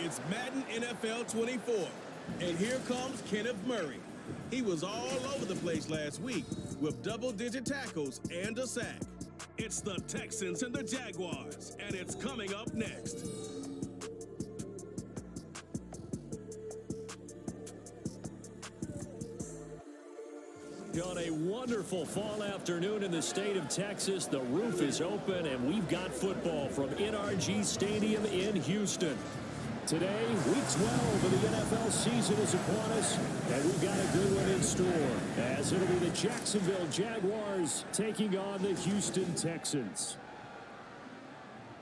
It's Madden NFL 24. And here comes Kenneth Murray. He was all over the place last week with double-digit tackles and a sack. It's the Texans and the Jaguars, and it's coming up next. On a wonderful fall afternoon in the state of Texas, the roof is open, and we've got football from NRG Stadium in Houston. Today, week 12 of the NFL season is upon us, and we've got a good one in store, as it'll be the Jacksonville Jaguars taking on the Houston Texans.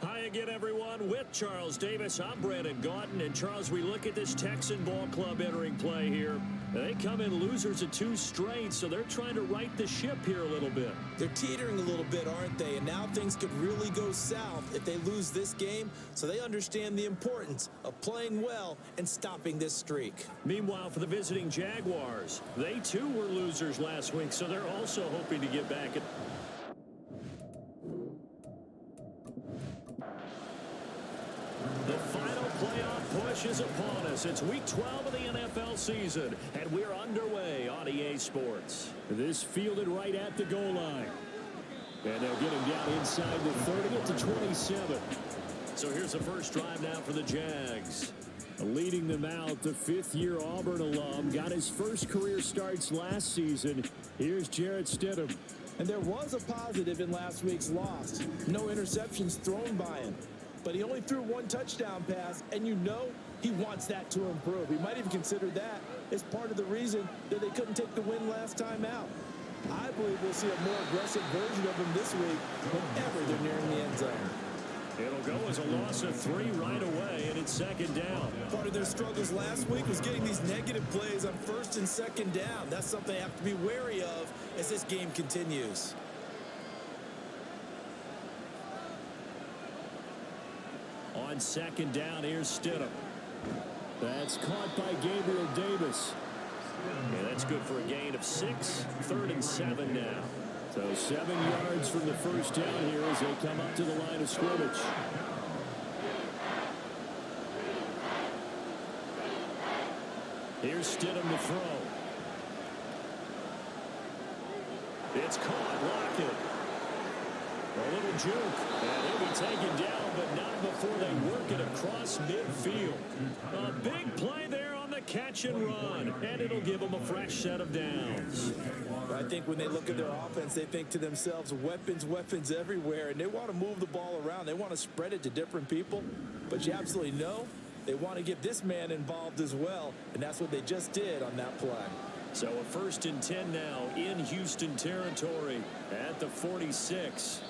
Hi again, everyone. With Charles Davis, I'm Brandon Gaudin. And, Charles, we look at this Texan ball club entering play here. They come in losers of 2 straight, so they're trying to right the ship here a little bit. They're teetering a little bit, aren't they? And now things could really go south if they lose this game, so they understand the importance of playing well and stopping this streak. Meanwhile, for the visiting Jaguars, they too were losers last week, so they're also hoping to get back at... The final playoff push is upon us. It's week 12 of the NFL season, and we're underway on EA Sports. This fielded right at the goal line. And they'll get him down inside the 30 at the 27. So here's the first drive now for the Jags. Leading them out, the 5th-year Auburn alum got his first career starts last season. Here's Jarrett Stidham. And there was a positive in last week's loss. No interceptions thrown by him. But he only threw 1 touchdown pass, and you know he wants that to improve. He might even consider that as part of the reason that they couldn't take the win last time out. I believe we'll see a more aggressive version of him this week whenever they're nearing the end zone. It'll go as a loss of 3 right away, and it's 2nd down. Part of their struggles last week was getting these negative plays on 1st and 2nd down. That's something they have to be wary of as this game continues. On 2nd down, here's Stidham. That's caught by Gabriel Davis. Yeah, that's good for a gain of 6. 3rd and 7 now. So 7 yards from the first down here as they come up to the line of scrimmage. Here's Stidham to throw. It's caught. Lockett. A little juke, and he'll be taken down, but not before they work it across midfield. A big play there on the catch and run, and it'll give them a fresh set of downs. I think when they look at their offense, they think to themselves, weapons, weapons everywhere, and they want to move the ball around. They want to spread it to different people, but you absolutely know they want to get this man involved as well, and that's what they just did on that play. So a 1st and 10 now in Houston territory at the 46.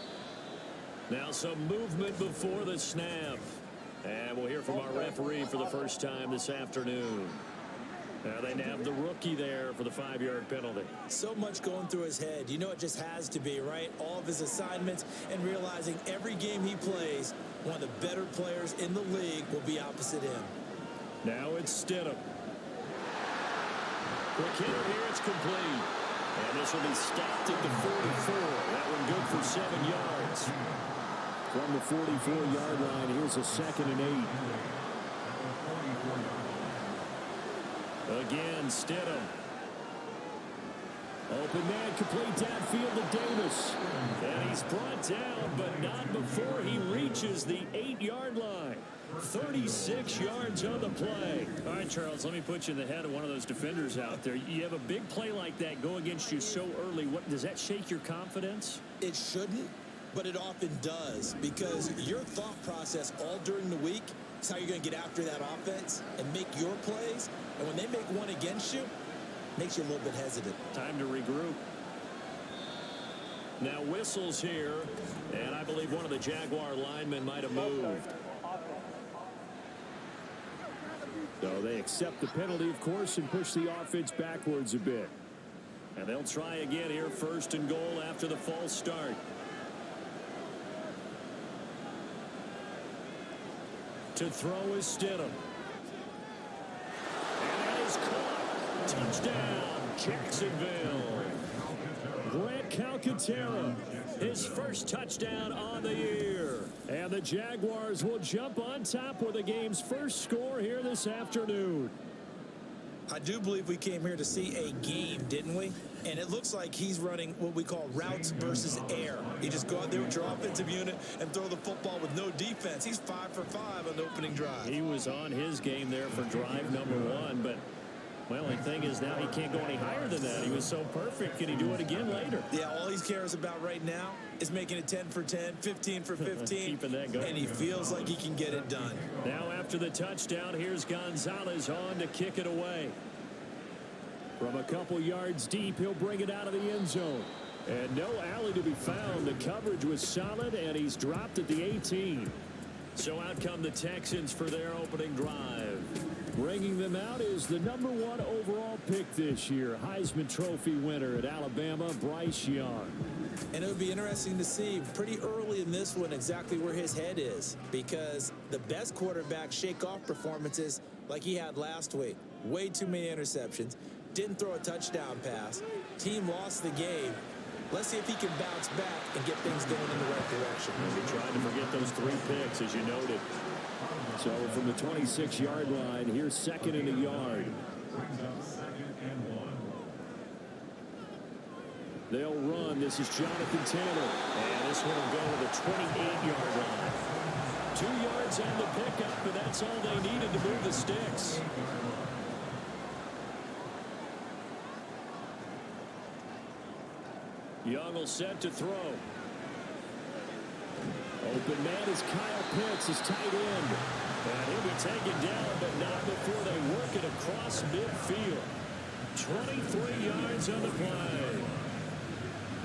Now some movement before the snap. And we'll hear from our referee for the first time this afternoon. Now they nab the rookie there for the 5-yard penalty. So much going through his head. You know it just has to be, right? All of his assignments and realizing every game he plays, one of the better players in the league will be opposite him. Now it's Stidham. Quick hitter here, it's complete. And this will be stopped at the 44. That one good for 7 yards. From the 44-yard line, here's a 2nd and 8. Again, Stidham. Open man, complete downfield to Davis. And he's brought down, but not before he reaches the 8-yard line. 36 yards on the play. All right, Charles, let me put you in the head of one of those defenders out there. You have a big play like that go against you so early. What does that shake your confidence? It shouldn't, but it often does, because your thought process all during the week is how you're going to get after that offense and make your plays. And when they make one against you, it makes you a little bit hesitant. Time to regroup. Now whistles here, and I believe one of the Jaguar linemen might have moved. So they accept the penalty, of course, and push the offense backwards a bit. And they'll try again here, 1st and goal after the false start. To throw is Stidham. And that is caught. Touchdown, Jacksonville. Grant Calcaterra, his first touchdown on the year. And the Jaguars will jump on top with the game's first score here this afternoon. I do believe we came here to see a game, didn't we? And it looks like he's running what we call routes versus air. You just go out there with your offensive unit and throw the football with no defense. He's 5 for 5 on the opening drive. He was on his game there for drive number 1, but well, the thing is now he can't go any higher than that. He was so perfect. Can he do it again later? Yeah, all he cares about right now is making it 10 for 10, 15 for 15. Keeping that going. And he feels like he can get it done. Now after the touchdown, here's Gonzalez on to kick it away. From a couple yards deep, he'll bring it out of the end zone. And no alley to be found. The coverage was solid, and he's dropped at the 18. So out come the Texans for their opening drive. Bringing them out is the number 1 overall pick this year, Heisman Trophy winner at Alabama, Bryce Young. And it would be interesting to see pretty early in this one exactly where his head is, because the best quarterbacks shake off performances like he had last week. Way too many interceptions. Didn't throw a touchdown pass. Team lost the game. Let's see if he can bounce back and get things going in the right direction. He tried to forget those 3 picks, as you noted. So from the 26-yard line, here's second and a yard. They'll run. This is Jonathan Taylor. And this one will go to the 28-yard line. 2 yards on the pickup, and that's all they needed to move the sticks. Young will set to throw. Open man is Kyle Pitts, his tight end. And he'll be taken down, but not before they work it across midfield. 23 yards on the play.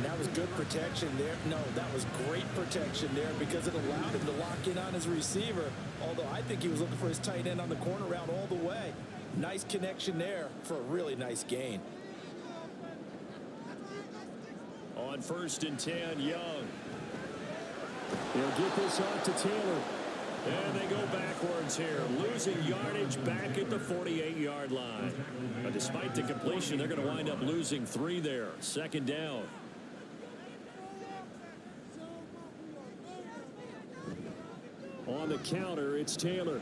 That was good protection there. No, that was great protection there because it allowed him to lock in on his receiver. Although I think he was looking for his tight end on the corner route all the way. Nice connection there for a really nice gain. On 1st and 10, Young. He'll get this off to Taylor. And they go backwards here, losing yardage back at the 48-yard line. But despite the completion, they're going to wind up losing 3 there. 2nd down. On the counter, it's Taylor.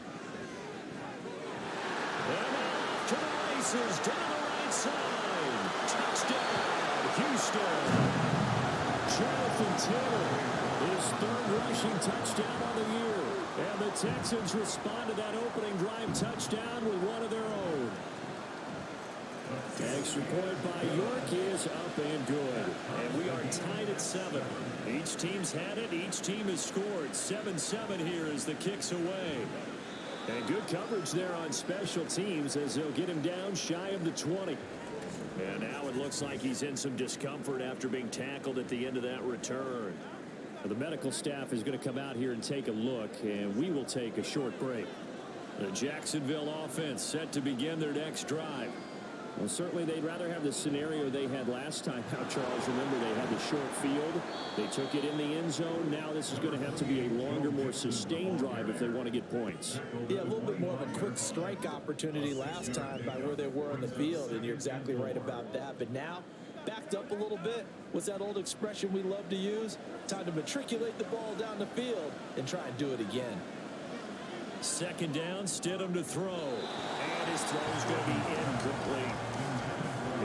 And off to the races, down the right side. Touchdown, Houston. Jonathan Taylor, his 3rd rushing touchdown on the year. And the Texans respond to that opening drive touchdown with one of their own. Extra point by York is up and good. And we are tied at 7. Each team's had it. Each team has scored. 7-7 here as the kick's away. And good coverage there on special teams as they'll get him down shy of the 20. And now it looks like he's in some discomfort after being tackled at the end of that return. The medical staff is going to come out here and take a look, and we will take a short break. The Jacksonville offense set to begin their next drive. Well, certainly they'd rather have the scenario they had last time out, Charles. Remember, they had the short field. They took it in the end zone. Now this is going to have to be a longer, more sustained drive if they want to get points. Yeah, a little bit more of a quick strike opportunity last time by where they were on the field, and you're exactly right about that. But now, backed up a little bit. What's that old expression we love to use? Time to matriculate the ball down the field and try and do it again. 2nd down, Stidham to throw. And his throw is going to be incomplete.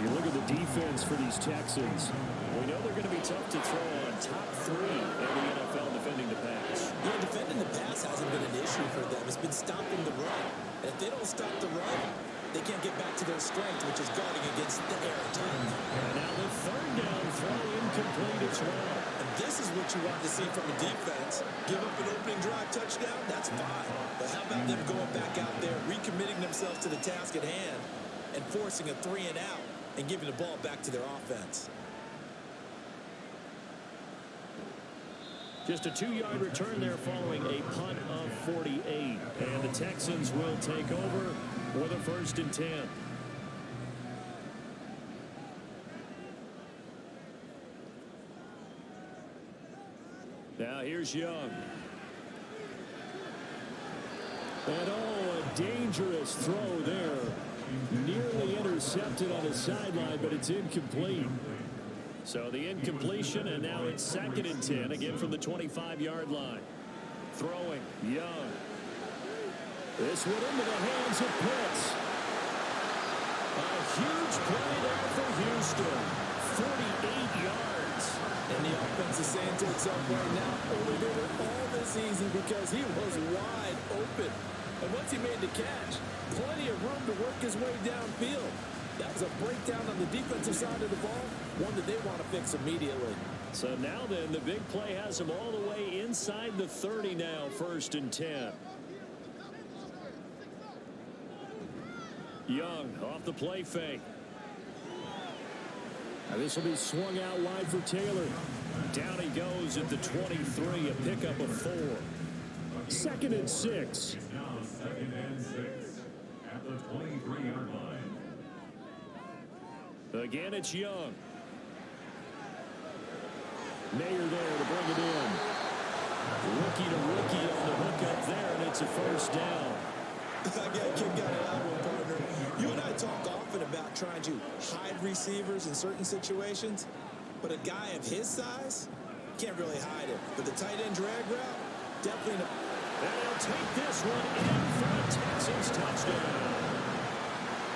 You look at the defense for these Texans. We know they're going to be tough to throw on. Top 3 in the NFL defending the pass. Yeah, defending the pass hasn't been an issue for them. It's been stopping the run. And if they don't stop the run, they can't get back to their strength, which is guarding against the air attack. And now the 3rd down throw incomplete as well. And this is what you want to see from a defense. Give up an opening drive touchdown, that's fine. But how about them going back out there, recommitting themselves to the task at hand, and forcing a 3 and out, and giving the ball back to their offense. Just a 2-yard return there following a punt of 48. And the Texans will take over for the 1st and 10. Now here's Young. And a dangerous throw there. Nearly intercepted on the sideline, but it's incomplete. So the incompletion, and now it's 2nd and 10, again from the 25-yard line. Throwing, Young. This one into the hands of Pitts. A huge play there for Houston. 48 yards. And the offense is saying to itself right now, only did it all this season because he was wide open. And once he made the catch, plenty of room to work his way downfield. That was a breakdown on the defensive side of the ball, one that they want to fix immediately. So now then, the big play has him all the way inside the 30 now, 1st and 10. Young off the play fake. Now this will be swung out wide for Taylor. Down he goes at the 23, a pickup of 4. 2nd and 6. Now 2nd and 6 at the 23-yard line. Again, it's Young. Mayer there to bring it in. Rookie to rookie on the hook up there, and it's a 1st down. I got a kick out of that one, partner. You and I talk often about trying to hide receivers in certain situations, but a guy of his size can't really hide it. But the tight end drag route, definitely. And he'll take this one in for a Texans touchdown.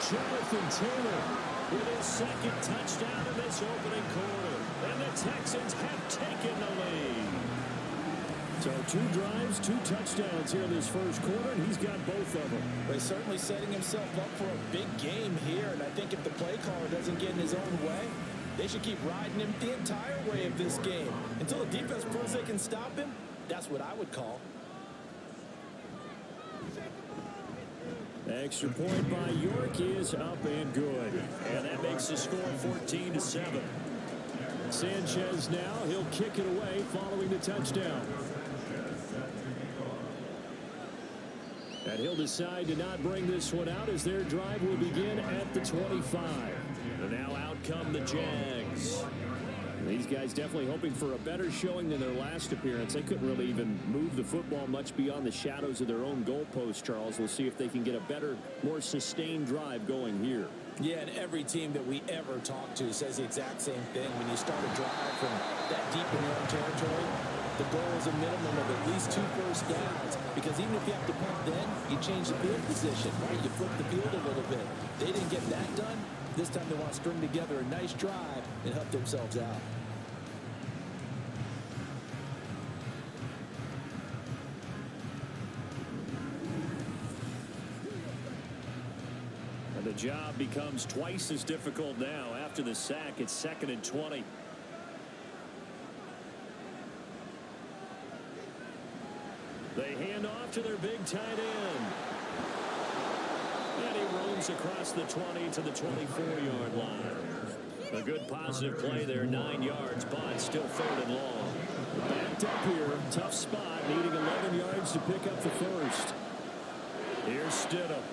Jonathan Taylor with his 2nd touchdown in this opening quarter. And the Texans have taken the lead. So 2 drives, 2 touchdowns here in this 1st quarter, and he's got both of them. He's certainly setting himself up for a big game here, and I think if the play caller doesn't get in his own way, they should keep riding him the entire way of this game. Until the defense proves they can stop him, that's what I would call. Extra point by York is up and good. And that makes the score 14-7. Sanchez now, he'll kick it away following the touchdown. And he'll decide to not bring this one out as their drive will begin at the 25. And now out come the Jags. These guys definitely hoping for a better showing than their last appearance. They couldn't really even move the football much beyond the shadows of their own goalpost, Charles. We'll see if they can get a better, more sustained drive going here. Yeah, and every team that we ever talk to says the exact same thing. When you start a drive from that deep in your own territory, the goal is a minimum of at least 2 first downs. Because even if you have to punt then, you change the field position, right? You flip the field a little bit. They didn't get that done. This time they want to string together a nice drive and help themselves out. The job becomes twice as difficult now. After the sack, it's 2nd and 20. They hand off to their big tight end. And he roams across the 20 to the 24-yard line. A good positive play there, 9 yards, but still 3rd and long. Backed up here, tough spot, needing 11 yards to pick up the 1st. Here's Stidham.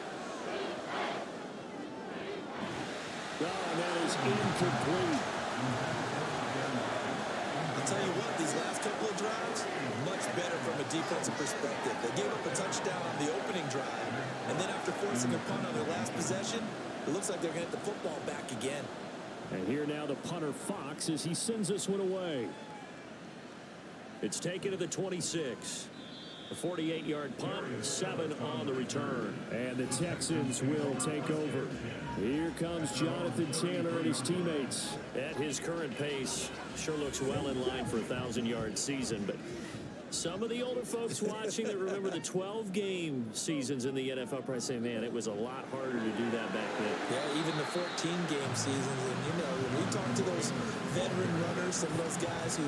Oh, and that is incomplete. I'll tell you what, these last couple of drives, much better from a defensive perspective. They gave up a touchdown on the opening drive, and then after forcing a punt on their last possession, it looks like they're going to get the football back again. And here now the punter Fox as he sends this one away. It's taken to the 26. A 48-yard punt, 7 on the return. And the Texans will take over. Here comes Jonathan Taylor and his teammates. At his current pace, sure looks well in line for a 1,000-yard season. But some of the older folks watching that remember the 12-game seasons in the NFL probably say, man, it was a lot harder to do that back then. Yeah, even the 14-game seasons. And, you know, when we talk to those veteran runners, some of those guys who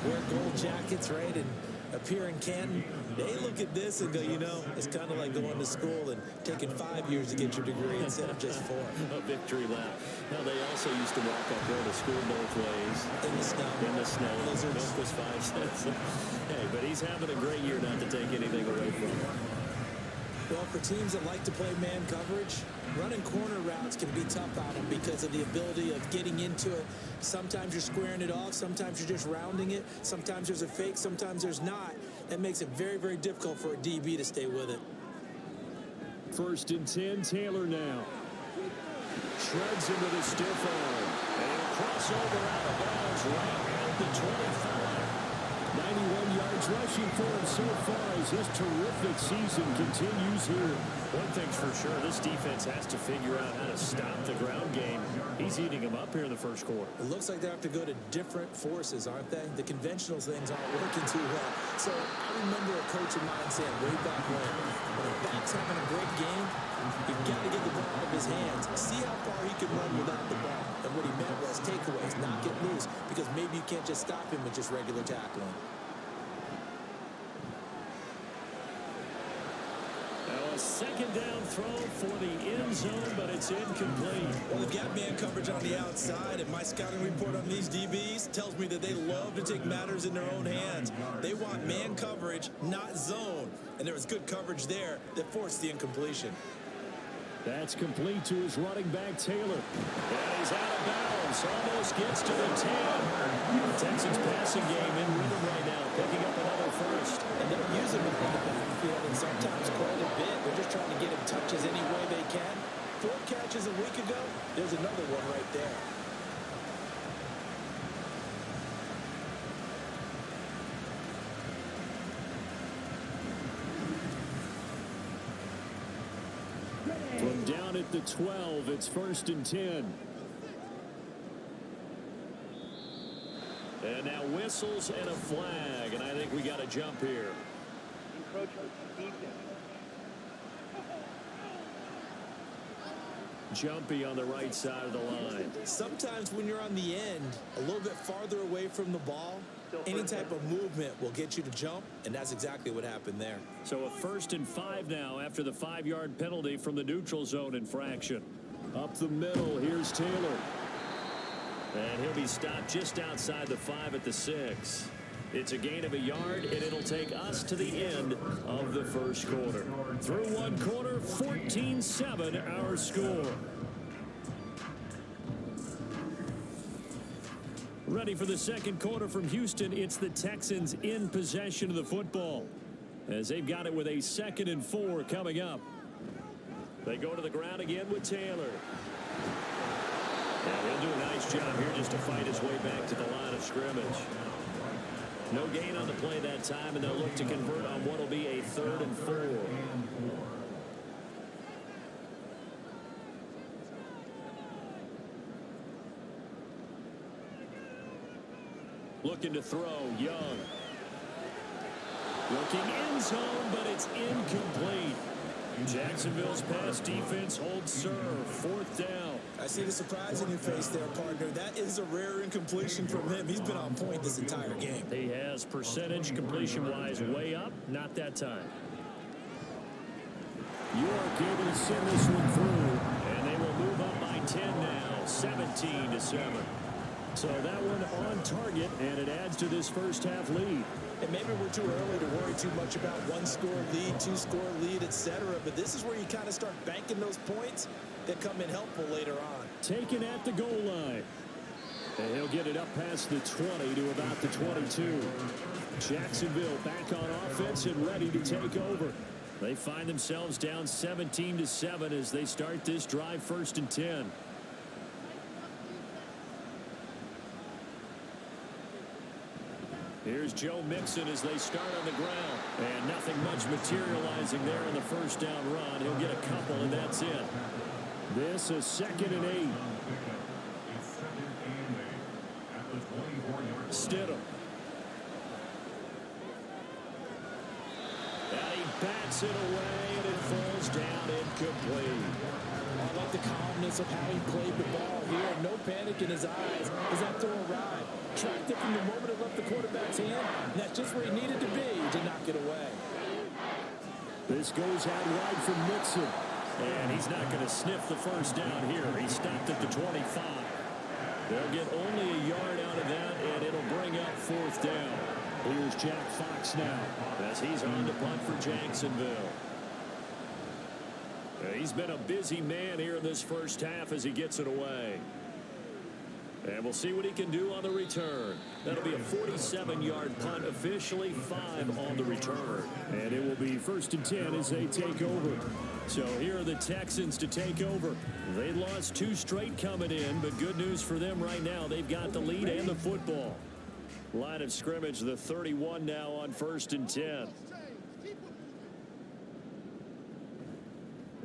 wear gold jackets, right, and appear in Canton, they look at this and go, you know, it's kind of like going to school and taking 5 years to get your degree instead of just 4. A victory lap. Now, they also used to walk up there to school both ways. In the snow. In the snow. Blizzards. Milk was 5 cents. Hey, but he's having a great year not to take anything away from him. Well, for teams that like to play man coverage, running corner routes can be tough on them because of the ability of getting into it. Sometimes you're squaring it off. Sometimes you're just rounding it. Sometimes there's a fake. Sometimes there's not. That makes it very, very difficult for a DB to stay with it. 1st and 10, Taylor now. Shreds into the stiff arm. And he'll crossover out of bounds right at the 25. 91 yards rushing for him so far as this terrific season continues here. One thing's for sure, this defense has to figure out how to stop the ground game. He's eating them up here in the first quarter. It looks like they have to go to different forces, aren't they? The conventional things aren't working too well. So I remember a coach of mine saying way back when a back's having a great game, you've got to get the ball out of his hands. See how far he can run without the ball. And what he meant was takeaways, not get loose, because maybe you can't just stop him with just regular tackling. A second down throw for the end zone, but it's incomplete. Well, they've got man coverage on the outside, and my scouting report on these DBs tells me that they love to take matters in their own hands. They want man coverage, not zone. And there was good coverage there that forced the incompletion. That's complete to his running back, Taylor. And he's out of bounds. Almost gets to the 10. The Texans passing game in rhythm right now, picking up another first. And they'll use him in the backfield, and sometimes quite a bit. They're just trying to get him touches any way they can. 4 catches a week ago. There's another one right there. From down at the 12, it's 1st and 10. And now whistles and a flag, and I think we got a jump here. Jumpy on the right side of the line. Sometimes when you're on the end, a little bit farther away from the ball, any type of movement will get you to jump, and that's exactly what happened there. So a 1st and 5 now after the 5-yard penalty from the neutral zone infraction. Up the middle, here's Taylor. And he'll be stopped just outside the 5 at the 6. It's a gain of a yard, and it'll take us to the end of the first quarter. Through one quarter, 14-7 our score. Ready for the second quarter from Houston. It's the Texans in possession of the football, as they've got it with a 2nd and 4 coming up. They go to the ground again with Taylor. And he'll do a nice job here just to fight his way back to the line of scrimmage. No gain on the play that time, and they'll look to convert on what will be a 3rd and 4. Looking to throw, Young. Looking end zone, but it's incomplete. Jacksonville's pass defense holds serve. 4th down. I see the surprise in your face there, partner. That is a rare incompletion from him. He's been on point this entire game. He has percentage completion-wise way up. Not that time. York able to send this one through, and they will move up by 10 now, 17-7. So that one on target, and it adds to this first half lead. And maybe we're too early to worry too much about 1-score lead, 2-score lead, etc. But this is where you kind of start banking those points that come in helpful later on. Taken at the goal line. And he'll get it up past the 20 to about the 22. Jacksonville back on offense and ready to take over. They find themselves down 17-7 as they start this drive, 1st and 10. Here's Joe Mixon as they start on the ground. And nothing much materializing there on the first down run. He'll get a couple, and that's it. This is 2nd and 8. Stidham. And he bats it away, and it falls down incomplete. I like the calmness of how he played the ball here. No panic in his eyes as that throw arrived. Tracked it from the moment it left the quarterback's hand, and that's just where he needed to be to knock it away. This goes out wide from Mixon. And he's not going to sniff the first down here. He stopped at the 25. They'll get only a yard out of that, and it'll bring up 4th down. Here's Jack Fox now as he's on to punt for Jacksonville. He's been a busy man here in this first half as he gets it away. And we'll see what he can do on the return. That'll be a 47-yard punt, officially 5 on the return. And it will be 1st and 10 as they take over. So here are the Texans to take over. They lost 2 straight coming in, but good news for them right now. They've got the lead and the football. Line of scrimmage, the 31 now on 1st and 10.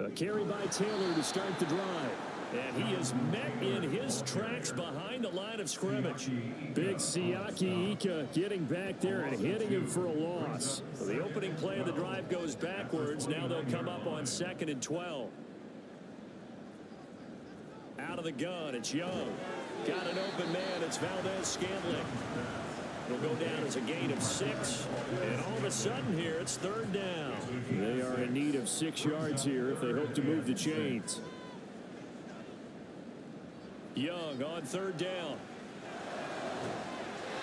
A carry by Taylor to start the drive. And he is met in his tracks behind the line of scrimmage. Big Siaki Ika getting back there and hitting him for a loss. So the opening play of the drive goes backwards. Now they'll come up on 2nd and 12. Out of the gun, it's Young. Got an open man, it's Valdez-Scantling. It'll go down as a gain of 6. And all of a sudden here, it's 3rd down. They are in need of 6 yards here if they hope to move the chains. Young on 3rd down.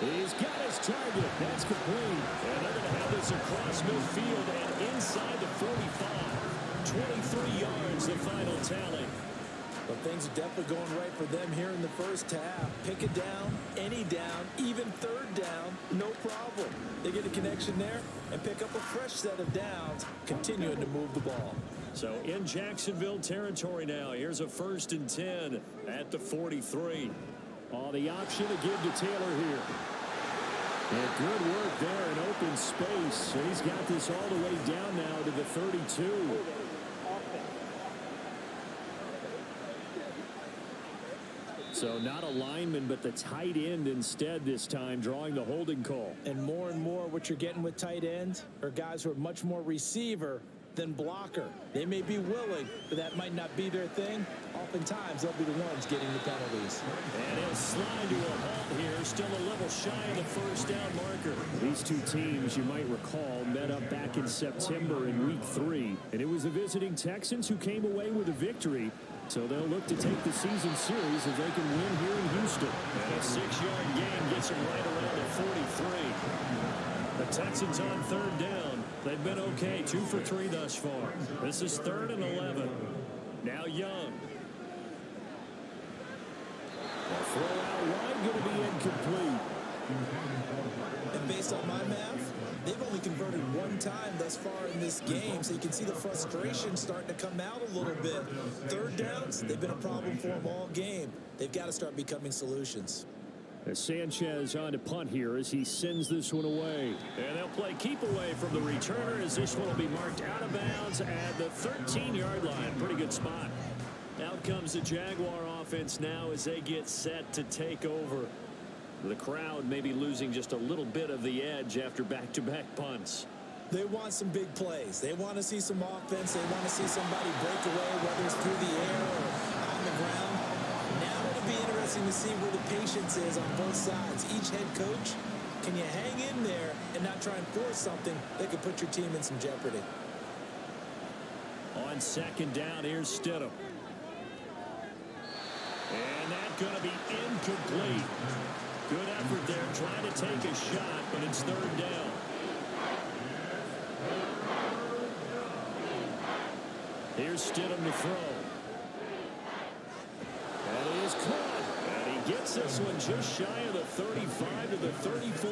He's got his target. That's complete. And they're going to have this across midfield and inside the 45. 23 yards, the final tally. But things are definitely going right for them here in the first half. Pick it down, any down, even 3rd down, no problem. They get a connection there and pick up a fresh set of downs, continuing to move the ball. So in Jacksonville territory now. Here's a 1st and 10 at the 43. Oh, the option to give to Taylor here. And good work there in open space. So he's got this all the way down now to the 32. So not a lineman, but the tight end instead this time, drawing the holding call. And more what you're getting with tight ends are guys who are much more receiver than blocker. They may be willing, but that might not be their thing. Oftentimes, they'll be the ones getting the penalties. And he'll slide to a halt here, still a little shy of the 1st down marker. These 2 teams, you might recall, met up back in September in Week 3. And it was the visiting Texans who came away with a victory. So they'll look to take the season series if they can win here in Houston. And a 6-yard gain gets them right around the 43. The Texans on 3rd down. They've been okay, 2 for 3 thus far. This is 3rd and 11. Now Young. A throw out wide, going to be incomplete. And based on my math, they've only converted 1 time thus far in this game, so you can see the frustration starting to come out a little bit. 3rd downs, they've been a problem for them all game. They've got to start becoming solutions. As Sanchez on to punt here as he sends this one away. And they'll play keep away from the returner as this one will be marked out of bounds at the 13-yard line. Pretty good spot. Out comes the Jaguar offense now as they get set to take over. The crowd may be losing just a little bit of the edge after back-to-back punts. They want some big plays. They want to see some offense. They want to see somebody break away, whether it's through the air or on the ground. Now it'll be interesting to see where the patience is on both sides. Each head coach, can you hang in there and not try and force something that could put your team in some jeopardy? On 2nd down, here's Stidham. And that's going to be incomplete. Good effort there, trying to take a shot, but it's 3rd down. Here's Stidham to throw. And he is caught. And he gets this one just shy of the 35 to the 34.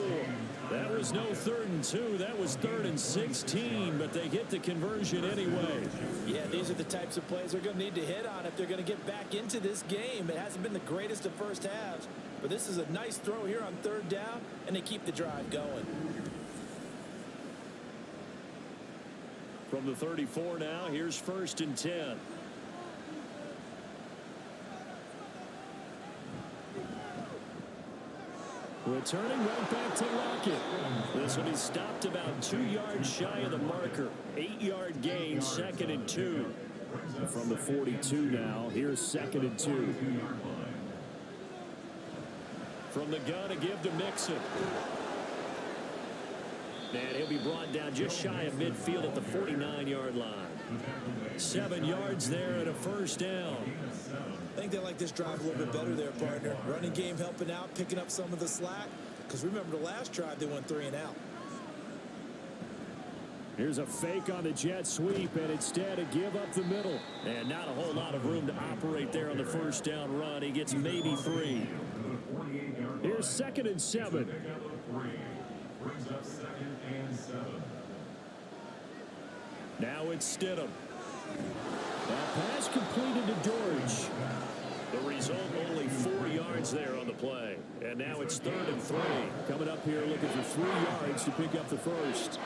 That was no 3rd and 2. That was 3rd and 16, but they get the conversion anyway. Yeah, these are the types of plays they're going to need to hit on if they're going to get back into this game. It hasn't been the greatest of first halves, but this is a nice throw here on 3rd down, and they keep the drive going. From the 34 now, here's 1st and 10. Returning right back to Lockett. This will be stopped about 2 yards shy of the marker. 8-yard gain, 2nd and 2. From the 42 now, here's 2nd and 2. From the gun to give to Mixon. And he'll be brought down just shy of midfield at the 49-yard line. 7 yards there and a 1st down. I think they like this drive a little bit better there, partner. Running game helping out, picking up some of the slack. Because remember the last drive, they went 3 and out. Here's a fake on the jet sweep, and instead a give up the middle. And not a whole lot of room to operate there on the 1st down run. He gets maybe 3. Here's 2nd and 7. Brings up 2nd and 7. Now it's Stidham. That pass completed to George. The result, only 4 yards there on the play. And now it's 3rd and 3. Coming up here looking for 3 yards to pick up the first.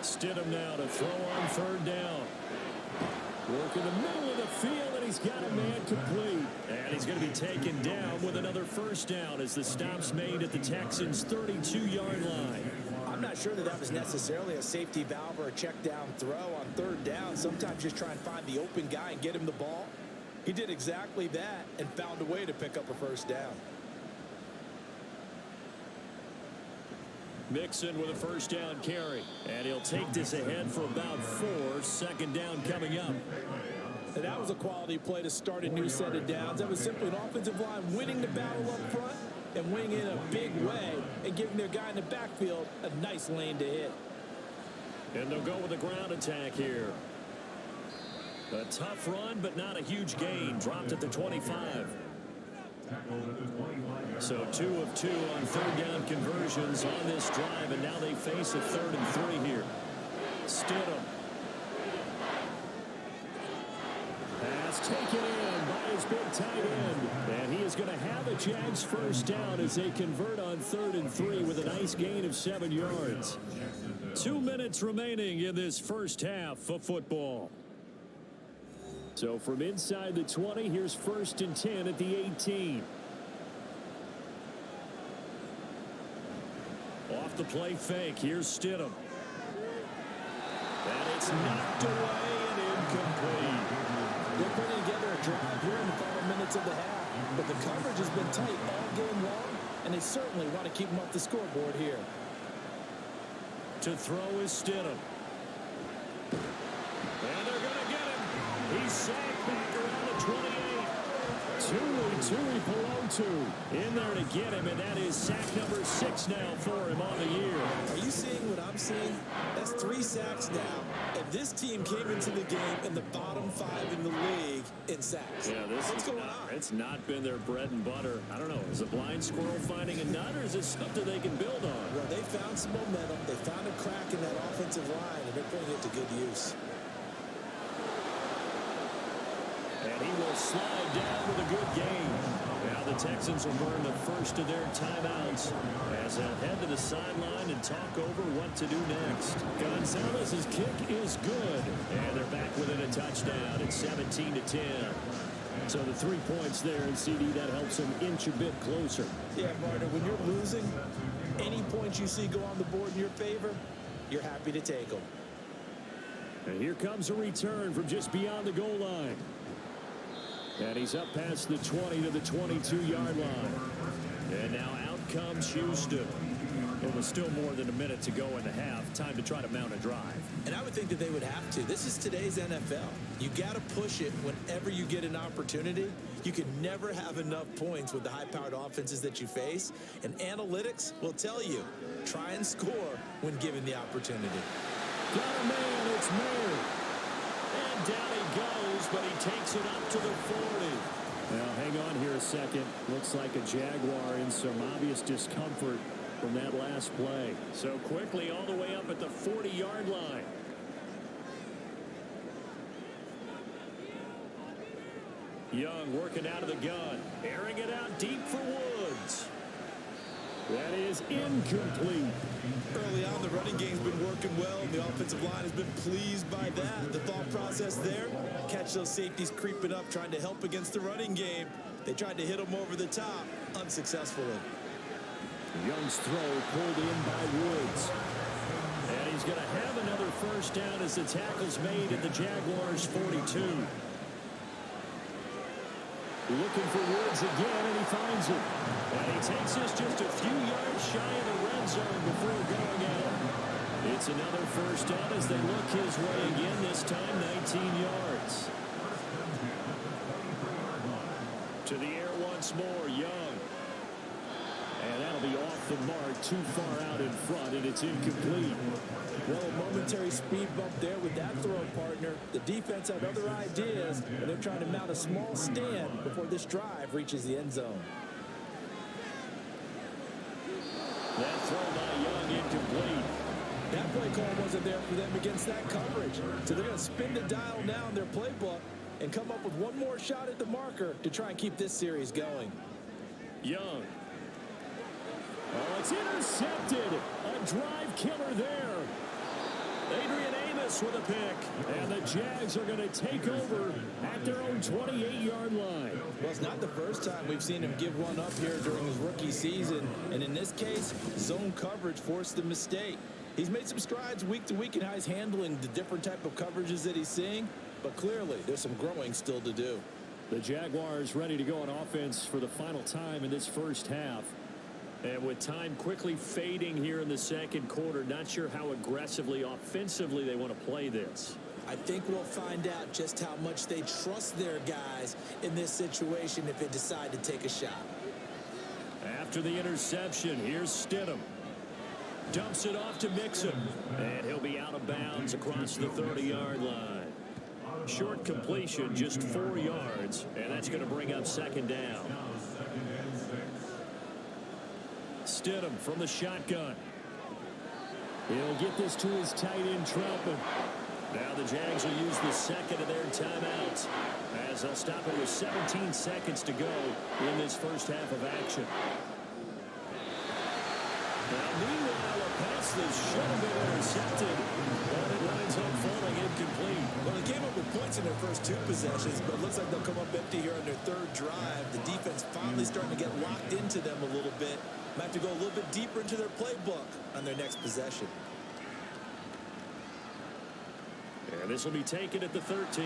Stidham now to throw on 3rd down. Work in the middle of the field, and he's got a man complete. And he's going to be taken down with another first down as the stop's made at the Texans' 32-yard line. I'm not sure that was necessarily a safety valve or a check down throw on 3rd down. Sometimes just try and find the open guy and get him the ball. He did exactly that and found a way to pick up a first down. Mixon with a first down carry. And he'll take this ahead for about 4. 2nd down coming up. And that was a quality play to start a new set of downs. That was simply an offensive line winning the battle up front and winning in a big way and giving their guy in the backfield a nice lane to hit. And they'll go with a ground attack here. A tough run, but not a huge gain. Dropped at the 25. So 2 of 2 on 3rd down conversions on this drive, and now they face a 3rd and 3 here. Stidham. Pass taken in by his big tight end. And he is going to have a Jags first down as they convert on 3rd and 3 with a nice gain of 7 yards. 2 minutes remaining in this first half of football. So from inside the 20, here's 1st and 10 at the 18. Off the play fake, here's Stidham. And it's knocked away and incomplete. They're putting together a drive here in the final minutes of the half, but the coverage has been tight all game long, and they certainly want to keep them off the scoreboard here. To throw is Stidham. And they're going to get him. He's sacked back around the 28. Tui Pelotu in there to get him, and that is sack number 6 now for him on the year. Are you seeing what I'm seeing? That's 3 sacks now, and this team came into the game in the bottom 5 in the league in sacks. Yeah, what's going on? It's not been their bread and butter. I don't know. Is a blind squirrel finding a nut, or is it something they can build on? Well, they found some momentum. They found a crack in that offensive line, and they're putting it to good use. And he will slide down with a good gain. Now the Texans will burn the first of their timeouts as they'll head to the sideline and talk over what to do next. Gonzalez's kick is good. And they're back within a touchdown at 17-10. So the 3 points there, and CD, that helps them inch a bit closer. Yeah, Martin, when you're losing, any points you see go on the board in your favor, you're happy to take them. And here comes a return from just beyond the goal line. And he's up past the 20 to the 22-yard line. And now out comes Houston. It was still more than a minute to go in the half. Time to try to mount a drive. And I would think that they would have to. This is today's NFL. You got to push it whenever you get an opportunity. You can never have enough points with the high-powered offenses that you face. And analytics will tell you, try and score when given the opportunity. Got a man, it's Mayer. And down he goes, but he takes it up to the 40. Now, hang on here a second. Looks like a Jaguar in some obvious discomfort from that last play. So quickly all the way up at the 40-yard line. Young working out of the gun. Airing it out deep for Woods. That is incomplete. Early on, the running game's been working well, and the offensive line has been pleased by that. The thought process there, catch those safeties creeping up, trying to help against the running game. They tried to hit them over the top, unsuccessfully. Young's throw pulled in by Woods. And he's going to have another first down as the tackle's made at the Jaguars' 42. Looking for Woods again, and he finds it. And he takes this just a few yards shy of the red zone before going out. It's another first down as they look his way again, this time 19 yards. To the air once more, Young. And that'll be off off the mark, too far out in front, and it's incomplete. Well, a momentary speed bump there with that throw, partner. The defense had other ideas, and they're trying to mount a small stand before this drive reaches the end zone. That throw by Young incomplete. That play call wasn't there for them against that coverage. So they're going to spin the dial now in their playbook and come up with one more shot at the marker to try and keep this series going. Young. Oh, it's intercepted. A drive killer there. Adrian Amos with a pick. And the Jags are going to take over at their own 28-yard line. Well, it's not the first time we've seen him give one up here during his rookie season. And in this case, zone coverage forced the mistake. He's made some strides week to week in how he's handling the different type of coverages that he's seeing. But clearly, there's some growing still to do. The Jaguars ready to go on offense for the final time in this first half. And with time quickly fading here in the second quarter, not sure how aggressively, offensively they want to play this. I think we'll find out just how much they trust their guys in this situation if they decide to take a shot. After the interception, here's Stidham. Dumps it off to Mixon. And he'll be out of bounds across the 30-yard line. Short completion, just 4 yards, and that's going to bring up second down. Stidham from the shotgun. He'll get this to his tight end, Troutman. Now the Jags will use the second of their timeouts as they'll stop it with 17 seconds to go in this first half of action. Now, meanwhile, a pass that should have been intercepted, but it winds up falling incomplete. Well, they came up with points in their first 2 possessions, but it looks like they'll come up empty here on their 3rd drive. The defense finally starting to get locked into them a little bit. Might have to go a little bit deeper into their playbook on their next possession. And this will be taken at the 13.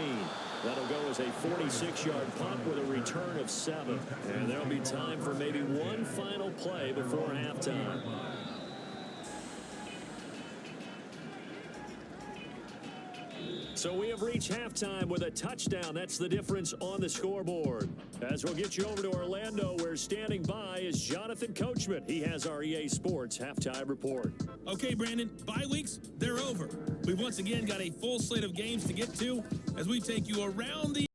That'll go as a 46-yard punt with a return of 7. And there'll be time for maybe one final play before halftime. So we have reached halftime with a touchdown. That's the difference on the scoreboard. As we'll get you over to Orlando, where standing by is Jonathan Coachman. He has our EA Sports halftime report. Okay, Brandon, bye weeks, they're over. We've once again got a full slate of games to get to as we take you around the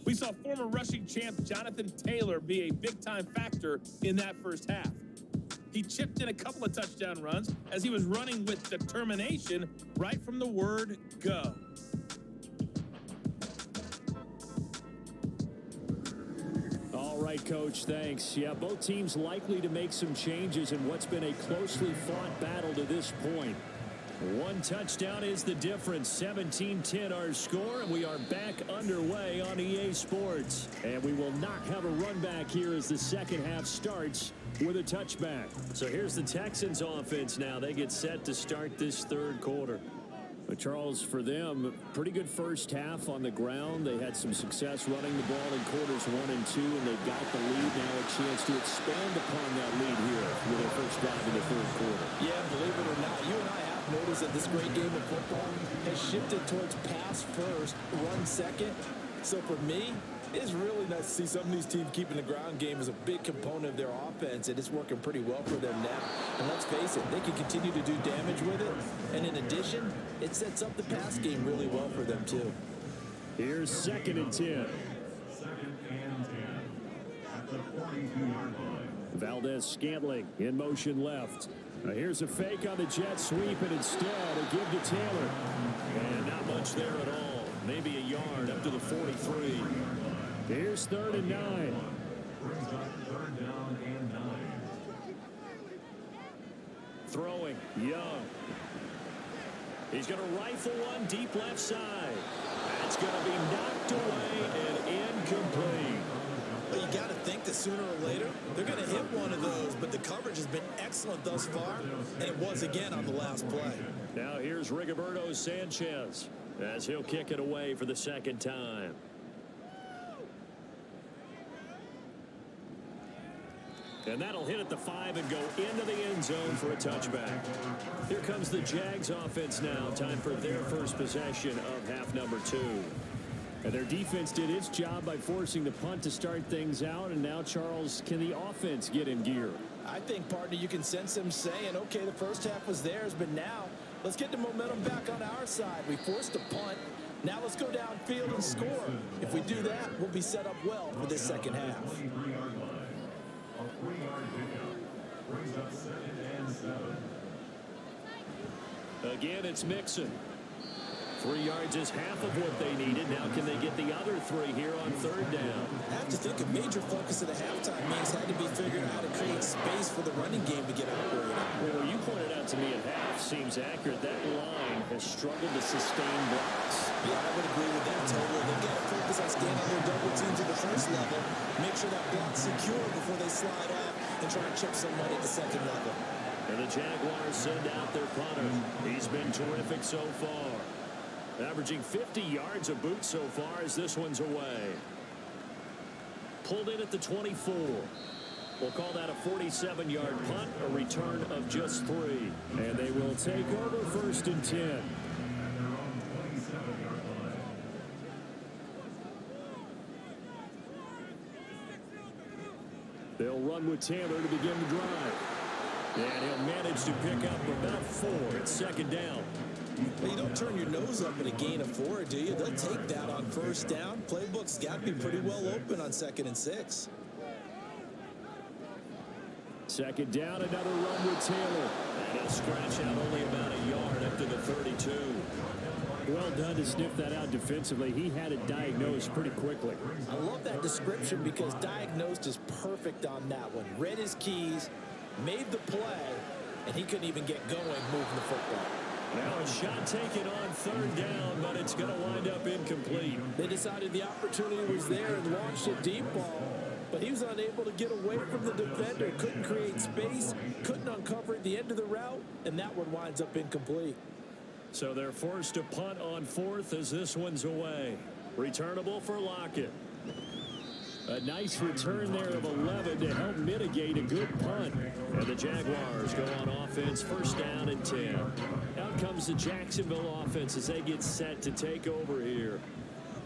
We saw former rushing champ Jonathan Taylor be a big-time factor in that first half. He chipped in a couple of touchdown runs as he was running with determination right from the word go. All right, Coach, thanks. Yeah, both teams likely to make some changes in what's been a closely fought battle to this point. One touchdown is the difference. 17-10 our score, and we are back underway on EA Sports. And we will not have a run back here as the second half starts with a touchback. So here's the Texans offense now. They get set to start this third quarter. But Charles, for them, pretty good first half on the ground. They had some success running the ball in quarters 1 and 2, and they got the lead. Now a chance to expand upon that lead here with their first drive in the third quarter. Yeah, believe it or not, you and I have noticed that this great game of football has shifted towards pass first, run second. So for me, it's really nice to see some of these teams keeping the ground game as a big component of their offense, and it's working pretty well for them now. And let's face it, they can continue to do damage with it. And in addition, it sets up the pass game really well for them, too. Here's 2nd and 10. 2nd and 10 at the 42-yard line. Valdez-Scantling in motion left. Now here's a fake on the jet sweep, and instead a give to Taylor. And not much there at all. Maybe a yard up to the 43. Here's 3rd and 9. Brings up 3rd down and 9. Throwing, Young. He's going to rifle one deep left side. That's going to be knocked away and incomplete. But you got to think that sooner or later, they're going to hit one of those. been excellent thus far, and it was again on the last play. Now here's Rigoberto Sanchez as he'll kick it away for the second time. And that'll hit at the 5 and go into the end zone for a touchback. Here comes the Jags offense now. Time for their first possession of half number 2. And their defense did its job by forcing the punt to start things out. And now, Charles, can the offense get in gear? I think, partner, you can sense them saying, okay, the first half was theirs, but now let's get the momentum back on our side. We forced a punt. Now let's go downfield and score. If we do that, we'll be set up well for this second half. Again, it's Mixon. 3 yards is half of what they needed. Now can they get the other 3 here on third down? I have to think a major focus of the halftime means had to be figuring out how to create space for the running game to get operating. Well, you pointed out to me at half seems accurate. That line has struggled to sustain blocks. Yeah, I would agree with that totally. They've got to focus on standing their double teams at the first level, make sure that block's secure before they slide off and try and chip somebody at the second level. And the Jaguars send out their punter. He's been terrific so far. Averaging 50 yards a boot so far as this one's away. Pulled in at the 24. We'll call that a 47-yard punt, a return of just 3. And they will take over first and 10. They'll run with Taylor to begin the drive. And he'll manage to pick up about 4. It's second down. Well, you don't turn your nose up at a gain of 4, do you? They'll take that on first down. Playbook's got to be pretty well open on 2nd and 6. Second down, another run with Taylor. And he'll scratch out only about a yard up to the 32. Well done to sniff that out defensively. He had it diagnosed pretty quickly. I love that description because diagnosed is perfect on that one. Read his keys, made the play, and he couldn't even get going moving the football. Now a shot taken on third down, but it's going to wind up incomplete. They decided the opportunity was there and launched a deep ball, but he was unable to get away from the defender, couldn't create space, couldn't uncover at the end of the route, and that one winds up incomplete. So they're forced to punt on 4th as this one's away. Returnable for Lockett. A nice return there of 11 to help mitigate a good punt. And the Jaguars go on offense, first down and 10. Out comes the Jacksonville offense as they get set to take over here.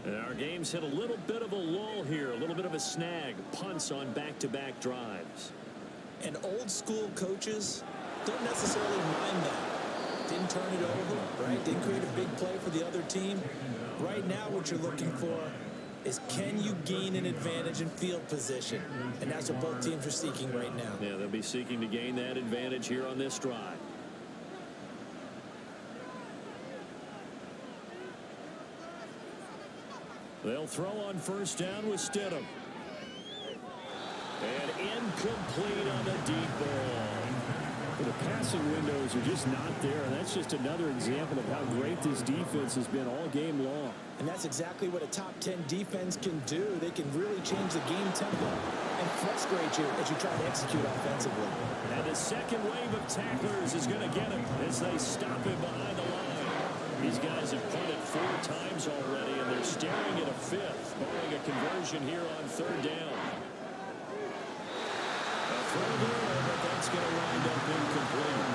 And our game's hit a little bit of a lull here, a little bit of a snag. Punts on back-to-back drives. And old school coaches don't necessarily mind that. Didn't turn it over, right? Didn't create a big play for the other team. Right now what you're looking for is can you gain an advantage in field position? And that's what both teams are seeking right now. Yeah, they'll be seeking to gain that advantage here on this drive. They'll throw on first down with Stidham. And incomplete on the deep ball. The passing windows are just not there, and that's just another example of how great this defense has been all game long. And that's exactly what a top 10 defense can do. They can really change the game tempo and frustrate you as you try to execute offensively. And the second wave of tacklers is going to get him as they stop him behind the line. These guys have punted 4 times already, and they're staring at a 5th, barring a conversion here on third down. A throw there, but that's going to wind up incomplete.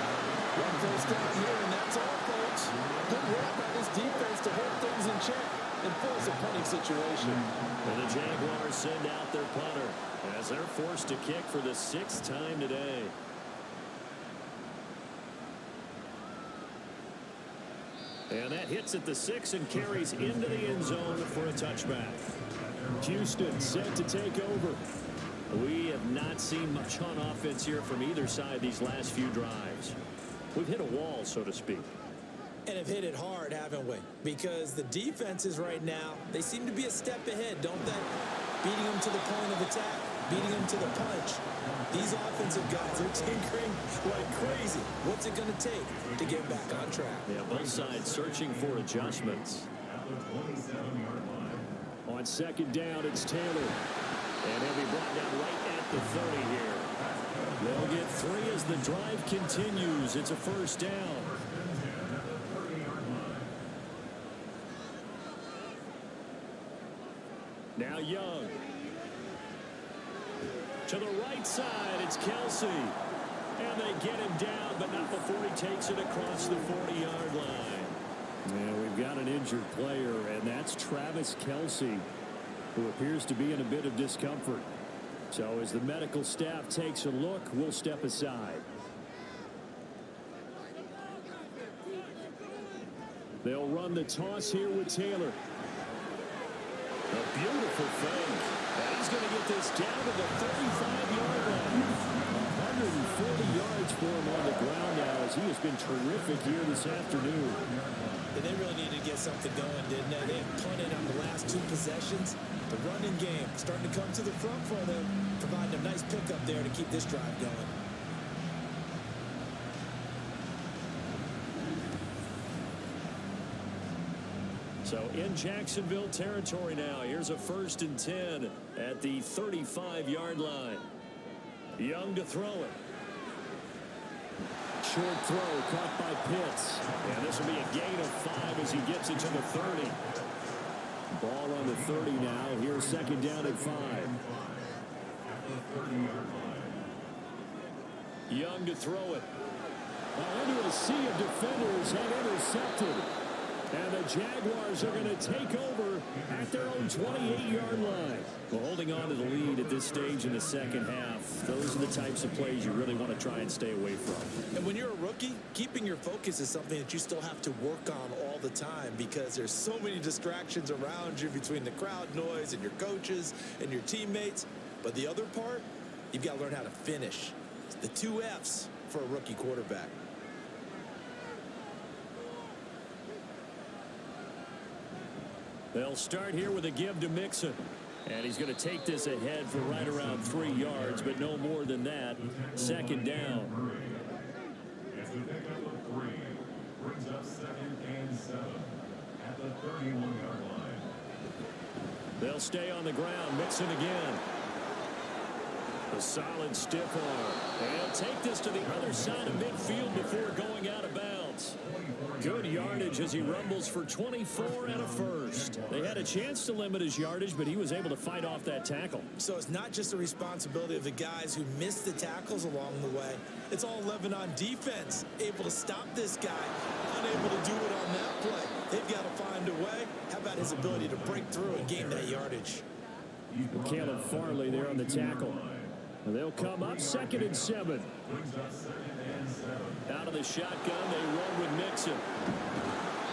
One first down here, and that's all, folks. Good work by this defense to hold things in check and force a punting situation. And the Jaguars send out their punter as they're forced to kick for the 6th time today. And that hits at the 6 and carries into the end zone for a touchback. Houston set to take over. We have not seen much on offense here from either side these last few drives. We've hit a wall, so to speak. And have hit it hard, haven't we? Because the defenses right now, they seem to be a step ahead, don't they? Beating them to the point of attack, beating them to the punch. These offensive guys are tinkering like crazy. What's it going to take to get back on track? Yeah, both sides searching for adjustments. On second down, it's Taylor. And he'll be brought down right at the 30 here. They'll get 3 as the drive continues. It's a first down. Now Young. To the right side, it's Kelsey. And they get him down, but not before he takes it across the 40-yard line. And we've got an injured player, and that's Travis Kelsey, who appears to be in a bit of discomfort. So as the medical staff takes a look, we'll step aside. They'll run the toss here with Taylor. A beautiful fake. And he's going to get this down to the 35-yard line. 140 yards for him on the ground now, as he has been terrific here this afternoon. And they really needed to get something going, didn't they? They had punted on the last 2 possessions. The running game starting to come to the front for them, providing a nice pickup there to keep this drive going. So in Jacksonville territory now. Here's a 1st and 10 at the 35-yard line. Young to throw it. Short throw caught by Pitts. And this will be a gain of 5 as he gets it to the 30. Ball on the 30 now. Here's 2nd down and 5. Young to throw it. Into a sea of defenders and intercepted. And the Jaguars are going to take over at their own 28-yard line. Well, holding on to the lead at this stage in the second half, those are the types of plays you really want to try and stay away from. And when you're a rookie, keeping your focus is something that you still have to work on all the time, because there's so many distractions around you between the crowd noise and your coaches and your teammates. But the other part, you've got to learn how to finish. It's the 2 F's for a rookie quarterback. They'll start here with a give to Mixon. And he's going to take this ahead for right around 3 yards, but no more than that. 2nd down. It's a pickup of 3. Brings up 2nd and 7 at the 31-yard line. They'll stay on the ground. Mixon again. A solid stiff arm. And he'll take this to the other side of midfield before going out of bounds. Good yardage as he rumbles for 24 and a first. They had a chance to limit his yardage, but he was able to fight off that tackle. So it's not just the responsibility of the guys who missed the tackles along the way. It's all 11 on defense, able to stop this guy, unable to do it on that play. They've got to find a way. How about his ability to break through and gain that yardage? Caleb Farley there on the tackle. And they'll come up 2nd and 7. Out of the shotgun, they run with Mixon.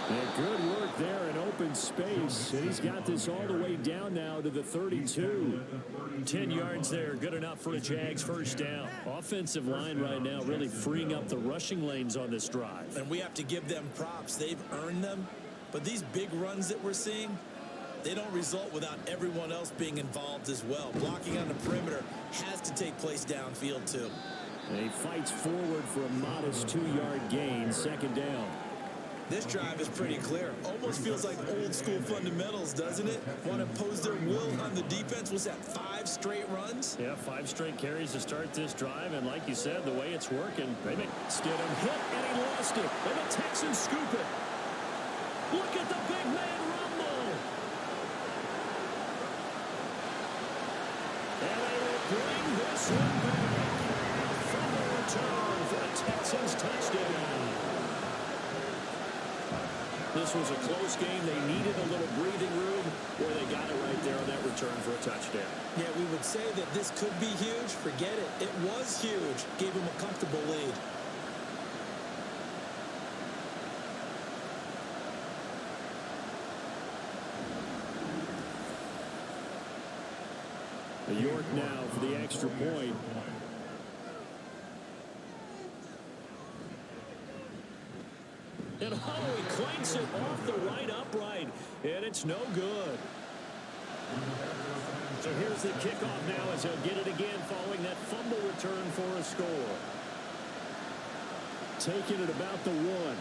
And good work there in open space. And he's got this all the way down now to the 32. 10 yards there, good enough for a Jags first down. Offensive line right now really freeing up the rushing lanes on this drive. And we have to give them props. They've earned them. But these big runs that we're seeing, they don't result without everyone else being involved as well. Blocking on the perimeter has to take place downfield too. And he fights forward for a modest 2-yard gain, 2nd down. This drive is pretty clear. Almost feels like old school fundamentals, doesn't it? Want to impose their will on the defense. Was that 5 straight runs? Yeah, 5 straight carries to start this drive. And like you said, the way it's working, they make Stidham hit and he lost it. And the Texans scoop it. Look at the big man rumble. And they will bring this one back. From the return for the Texans touchdown. This was a close game. They needed a little breathing room, where they got it right there on that return for a touchdown. Yeah, we would say that this could be huge. Forget it. It was huge. Gave him a comfortable lead. York now for the extra point. And Holloway clanks it off the right upright, and it's no good. So here's the kickoff now as he'll get it again following that fumble return for a score. Taking it about the 1.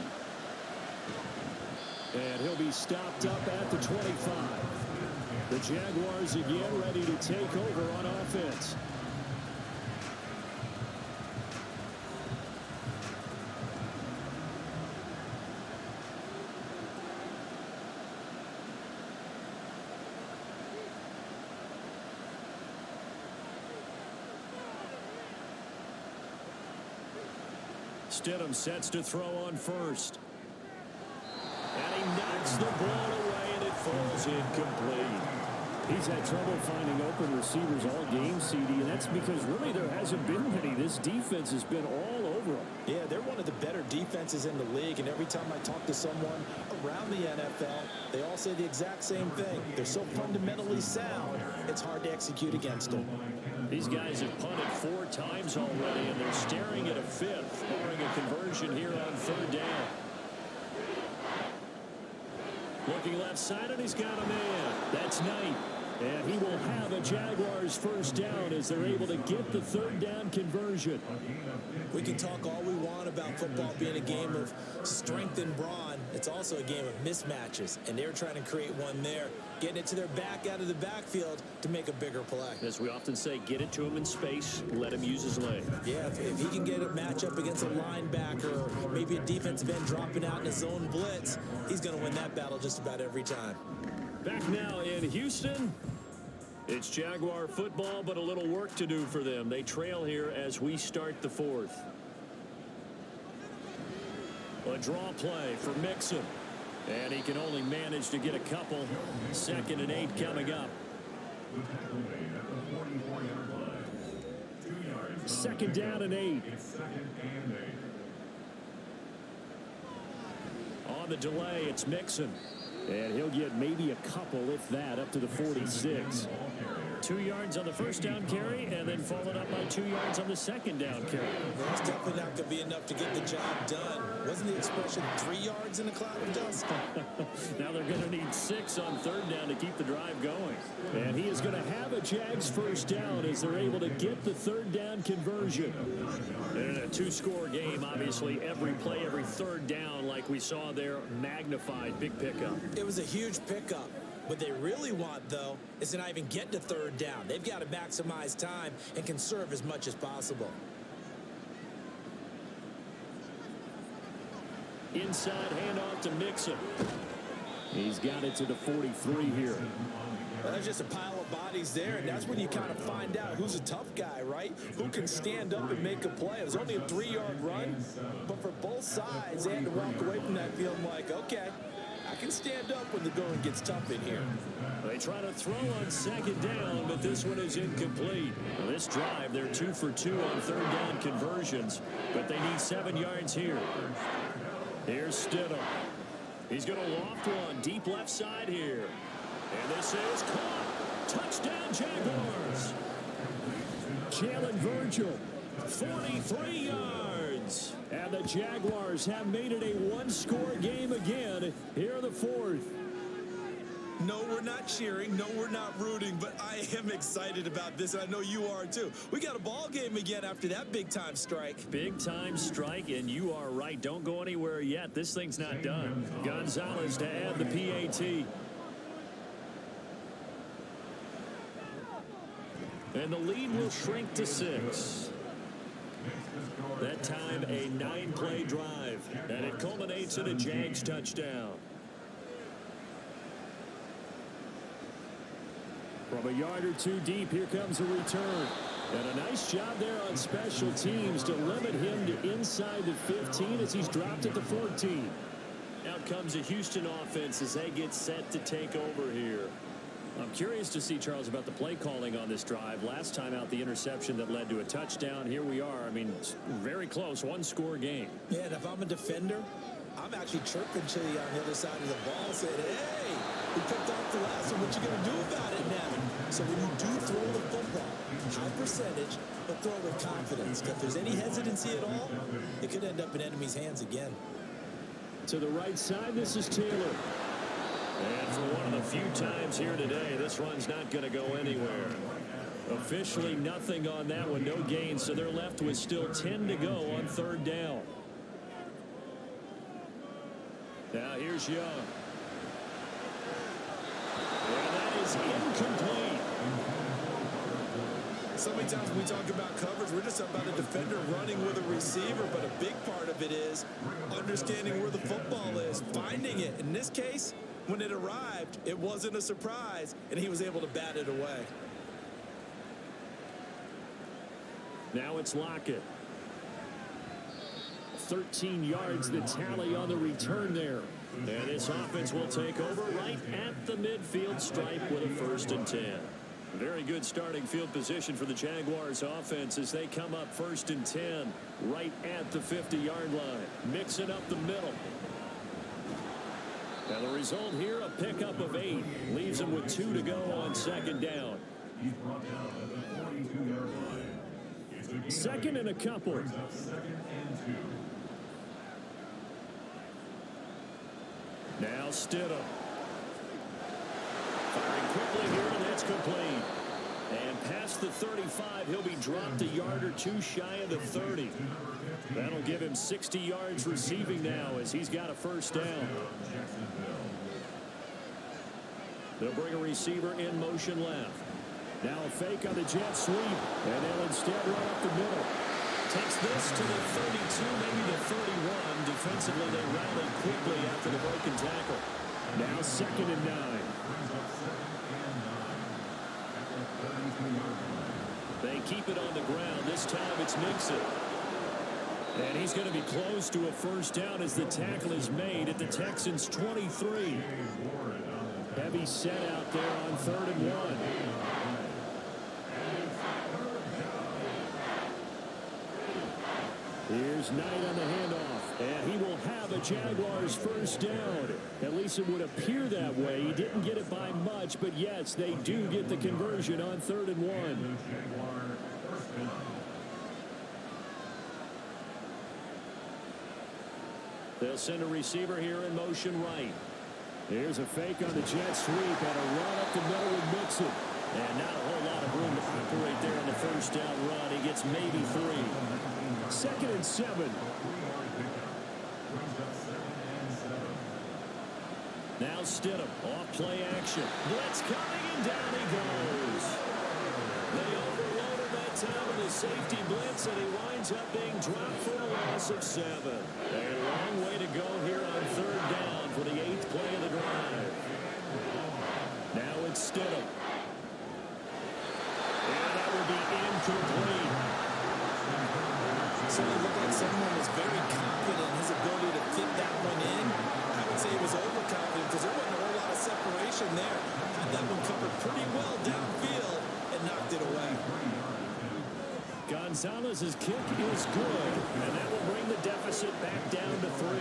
And he'll be stopped up at the 25. The Jaguars again ready to take over on offense. Stidham sets to throw on first. And he knocks the ball away, and it falls incomplete. He's had trouble finding open receivers all game, CD, and that's because really there hasn't been many. This defense has been all over them. Yeah, they're one of the better defenses in the league, and every time I talk to someone around the NFL, they all say the exact same thing. They're so fundamentally sound, it's hard to execute against them. These guys have punted 4 times already, and they're staring at a 5th, barring a conversion here on 3rd down. Looking left side, and he's got a man. That's Knight. And he will have a Jaguars first down as they're able to get the 3rd down conversion. We can talk all we want about football being a game of strength and brawn. It's also a game of mismatches, and they're trying to create one there, getting it to their back out of the backfield to make a bigger play. As we often say, get it to him in space, let him use his leg. Yeah, if he can get a matchup against a linebacker or maybe a defensive end dropping out in a zone blitz, he's going to win that battle just about every time. Back now in Houston. It's Jaguar football, but a little work to do for them. They trail here as we start the 4th. A draw play for Mixon. And he can only manage to get a couple. 2nd and 8 coming up. 2nd down and 8. On the delay, it's Mixon. And he'll get maybe a couple, if that, up to the 46. 2 yards on the first down carry, and then followed up by 2 yards on the 2nd down carry. Well, it's definitely not going to be enough to get the job done. Wasn't the expression 3 yards in a cloud of dust? Now they're going to need 6 on 3rd down to keep the drive going. And he is going to have a Jags first down as they're able to get the 3rd down conversion. And in a 2-score game, obviously, every play, every 3rd down, like we saw there, magnified. Big pickup. It was a huge pickup. What they really want, though, is to not even get to 3rd down. They've got to maximize time and conserve as much as possible. Inside handoff to Mixon. He's got it to the 43 here. Well, there's just a pile of bodies there, and that's when you kind of find out who's a tough guy, right? Who can stand up and make a play. It was only a 3-yard run, but for both sides, they had to walk away from that feeling like, okay, I can stand up when the going gets tough in here. They try to throw on 2nd down, but this one is incomplete. Well, this drive, they're 2 for 2 on 3rd down conversions, but they need 7 yards here. Here's Stidham. He's going to loft one deep left side here. And this is caught. Touchdown, Jaguars. Jalen Virgil, 43 yards. And the Jaguars have made it a 1-score game again here in the 4th. No, we're not cheering. No, we're not rooting, but I am excited about this, and I know you are too. We got a ball game again after that big-time strike. Big-time strike, and you are right. Don't go anywhere yet. This thing's not done. Gonzalez to add the PAT. And the lead will shrink to 6. That time, a 9-play drive, and it culminates in a Jags touchdown. From a yard or 2 deep, here comes a return. And a nice job there on special teams to limit him to inside the 15 as he's dropped at the 14. Out comes a Houston offense as they get set to take over here. I'm curious to see, Charles, about the play calling on this drive. Last time out, the interception that led to a touchdown. Here we are. I mean, very close, 1-score game. Yeah, and if I'm a defender, I'm actually chirping Chili on the other side of the ball, saying, hey, we picked off the last one. What you going to do about it now? So when you do throw the football, high percentage, but throw with confidence. If there's any hesitancy at all, it could end up in enemy's hands again. To the right side, this is Taylor. And for one of the few times here today, this run's not going to go anywhere. Officially nothing on that one, no gain, so they're left with still 10 to go on 3rd down. Now here's Young. And that is incomplete. So many times when we talk about coverage, we're just about a defender running with a receiver, but a big part of it is understanding where the football is, finding it. In this case, when it arrived, it wasn't a surprise, and he was able to bat it away. Now it's Lockett. 13 yards, the tally on the return there. And this offense will take over right at the midfield stripe with a 1st and 10. Very good starting field position for the Jaguars offense as they come up 1st and 10 right at the 50-yard line. Mixing up the middle. And the result here, a pickup of 8. Leaves them with 2 to go on 2nd down. He's brought down at the 42-yard line. It's a gain 2nd and a couple. Brings up 2nd and 2. Now Stidham. Firing quickly here, and that's complete. And past the 35, he'll be dropped a yard or 2 shy of the 30. That'll give him 60 yards receiving now as he's got a 1st down. They'll bring a receiver in motion left. Now a fake on the jet sweep, and they'll instead run up the middle. Takes this to the 32, maybe the 31. Defensively, they rally quickly after the broken tackle. Now 2nd and 9. They keep it on the ground. This time it's Mixon. And he's going to be close to a 1st down as the tackle is made at the Texans' 23. Heavy set out there on 3rd and 1. Here's Knight on the handoff, and he will have a Jaguars 1st down. At least it would appear that way. He didn't get it by much, but yes, they do get the conversion on 3rd and 1. They'll send a receiver here in motion right. Here's a fake on the jet sweep and a run up the middle with Mixon. And not a whole lot of room to operate there on the 1st down run. He gets maybe 3. 2nd and 7. Now Stidham off play action. Blitz coming and down he goes. They overload him that time with a safety blitz and he winds up being dropped for a loss of 7. A long way to go here on 3rd down for the 8th play of the drive. Now it's Stidham. And that will be incomplete. So he looked like someone was very confident in his ability to fit that one in. I would say he was overconfident because there wasn't a whole lot of separation there. Had that one covered pretty well downfield and knocked it away. Gonzalez's kick is good, and that will bring the deficit back down to 3.